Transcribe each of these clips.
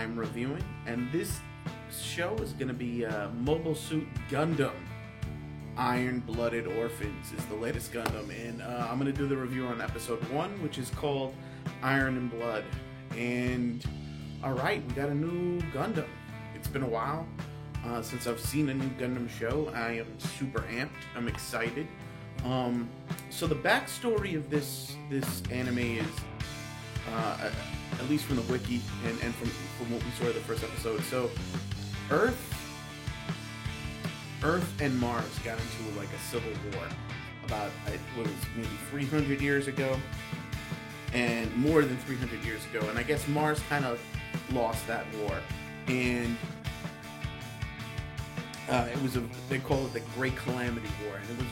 I'm reviewing, and this show is going to be Mobile Suit Gundam. Iron Blooded Orphans is the latest Gundam, and I'm going to do the review on episode 1, which is called Iron and Blood. And alright, we got a new Gundam. It's been a while since I've seen a new Gundam show. I am super amped. I'm excited. So the backstory of this anime is, at least from the wiki and from what we saw in the first episode. So Earth and Mars got into like a civil war about, what was maybe 300 years ago, and more than 300 years ago. And I guess Mars kind of lost that war, and they call it the Great Calamity War, and it was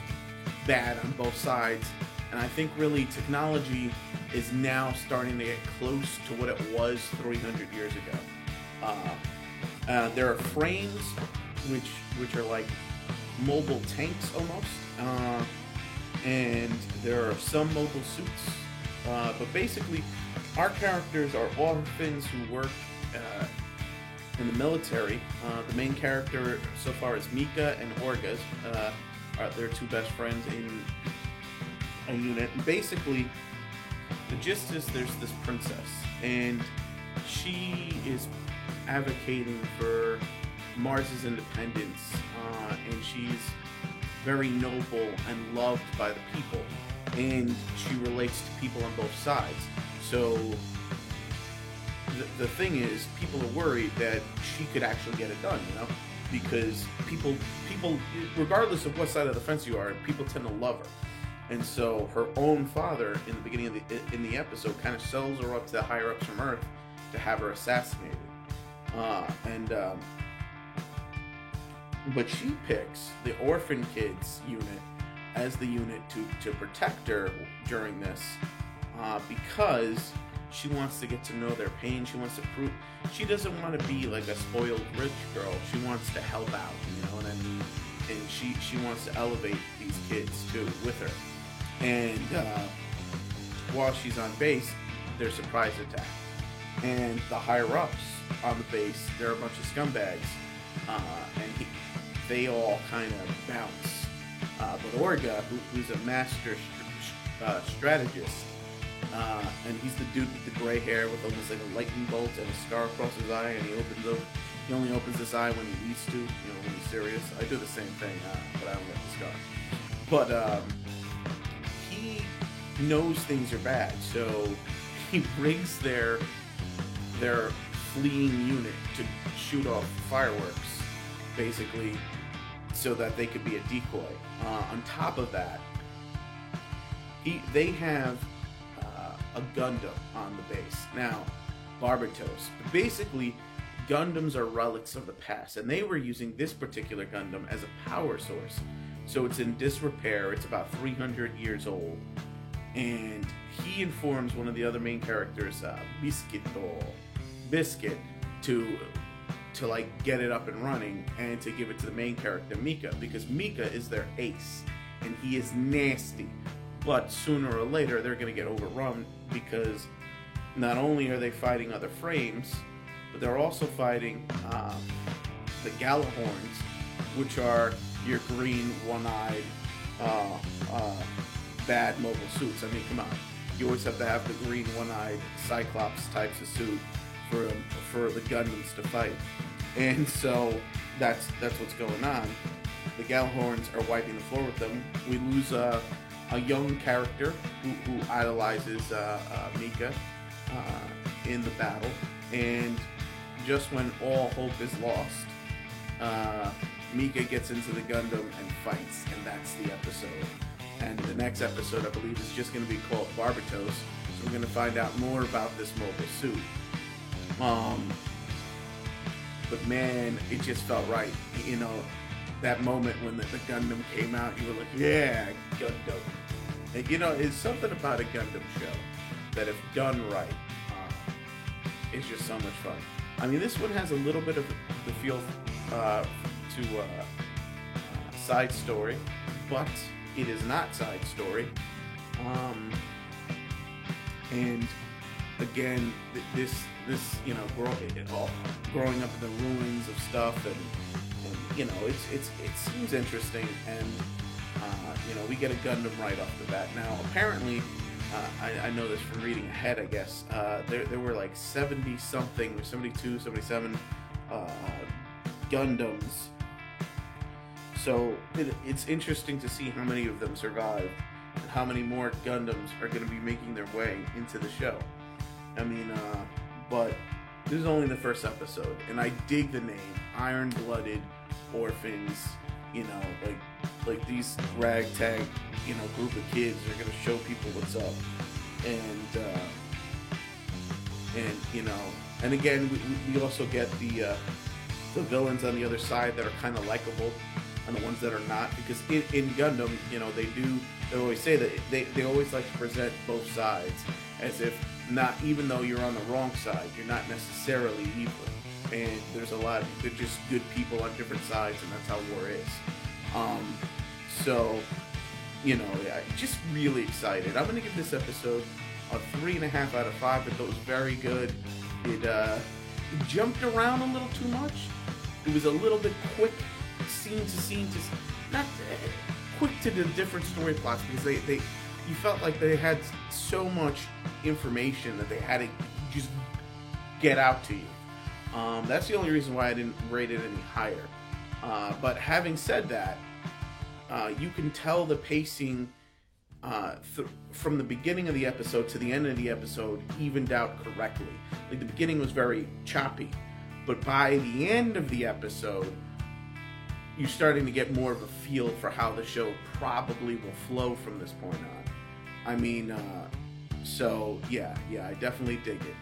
bad on both sides. And I think really technology is now starting to get close to what it was 300 years ago. There are frames which are like mobile tanks almost, and there are some mobile suits. But basically, our characters are orphans who work in the military. The main character so far is Mika and Orga. Are their two best friends in a unit. And basically, the gist is there's this princess, and she is advocating for Mars's independence, and she's very noble and loved by the people, and she relates to people on both sides. So the thing is, people are worried that she could actually get it done, because people, regardless of what side of the fence you are, people tend to love her. And so her own father, in the beginning of the episode, kind of sells her up to the higher ups from Earth to have her assassinated. But she picks the orphan kids unit as the unit to protect her during this, because she wants to get to know their pain. She wants to prove, she doesn't want to be like a spoiled rich girl. She wants to help out, you know what I mean? And she wants to elevate these kids too with her. And while she's on base, there's surprise attack. And the higher ups on the base, there are a bunch of scumbags, and they all kind of bounce. But Orga, who's a master strategist, and he's the dude with the gray hair with almost like a lightning bolt and a scar across his eye, and he only opens his eye when he needs to, when he's serious. I do the same thing, but I don't get the scar. But he knows things are bad, so he brings their fleeing unit to shoot off fireworks, basically, so that they could be a decoy. On top of that, they have a Gundam on the base. Now, Barbatos. Basically, Gundams are relics of the past, and they were using this particular Gundam as a power source. So it's in disrepair. It's about 300 years old. And he informs one of the other main characters, Biscuit, to like get it up and running, and to give it to the main character, Mika, because Mika is their ace, and he is nasty. But sooner or later, they're going to get overrun, because not only are they fighting other frames, but they're also fighting the Galahorns, which are your green, one-eyed, bad mobile suits. I mean, come on. You always have to have the green, one-eyed Cyclops types of suit for the Gundams to fight. And so that's what's going on. The Galahorns are wiping the floor with them. We lose a young character who idolizes Mika in the battle, and just when all hope is lost, Mika gets into the Gundam and fights, and that's the episode. And the next episode, I believe, is just going to be called Barbatos, so we're going to find out more about this mobile suit. But man, it just felt right. That moment when the Gundam came out, you were like, yeah, Gundam. And it's something about a Gundam show that, if done right, is just so much fun. I mean, this one has a little bit of the feel to side story, but it is not side story. And again, this growing up in the ruins of stuff, and it seems interesting, and we get a Gundam right off the bat. Now, apparently, I know this from reading ahead, I guess, there were like 70-something, 72, 77 Gundams. So it's interesting to see how many of them survived and how many more Gundams are going to be making their way into the show. I mean, but this is only the first episode, and I dig the name, Iron-Blooded Orphans. Like these ragtag, group of kids are going to show people what's up, and again, we also get the villains on the other side that are kind of likable, and the ones that are not, because in Gundam, they always say that they always like to present both sides as if, not even though you're on the wrong side, you're not necessarily evil, and they're just good people on different sides, and that's how war is. Just really excited. I'm gonna give this episode a 3.5 out of 5. I thought it was very good. It jumped around a little too much. It was a little bit quick, scene to scene, not quick to the different story plots, because you felt like they had so much information that they had to just get out to you. That's the only reason why I didn't rate it any higher. But having said that, you can tell the pacing from the beginning of the episode to the end of the episode evened out correctly. Like, the beginning was very choppy, but by the end of the episode, you're starting to get more of a feel for how the show probably will flow from this point on. I mean, I definitely dig it.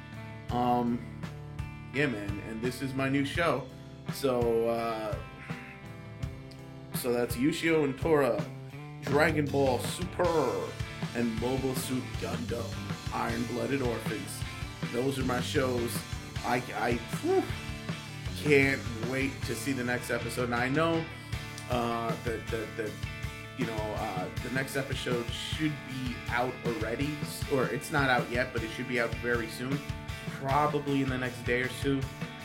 Yeah, man, and this is my new show. So that's Ushio and Tora, Dragon Ball Super, and Mobile Suit Gundam, Iron-Blooded Orphans. Those are my shows. I can't wait to see the next episode. Now, I know the next episode should be out already, or it's not out yet, but it should be out very soon, probably in the next day or two.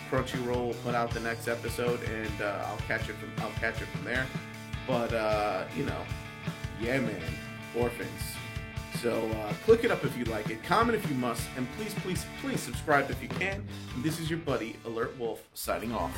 Crunchyroll will put out the next episode, and I'll catch it from there. But yeah, man, Orphans. So click it up if you like it, comment if you must, and please subscribe if you can. And this is your buddy Alert Wolf signing off.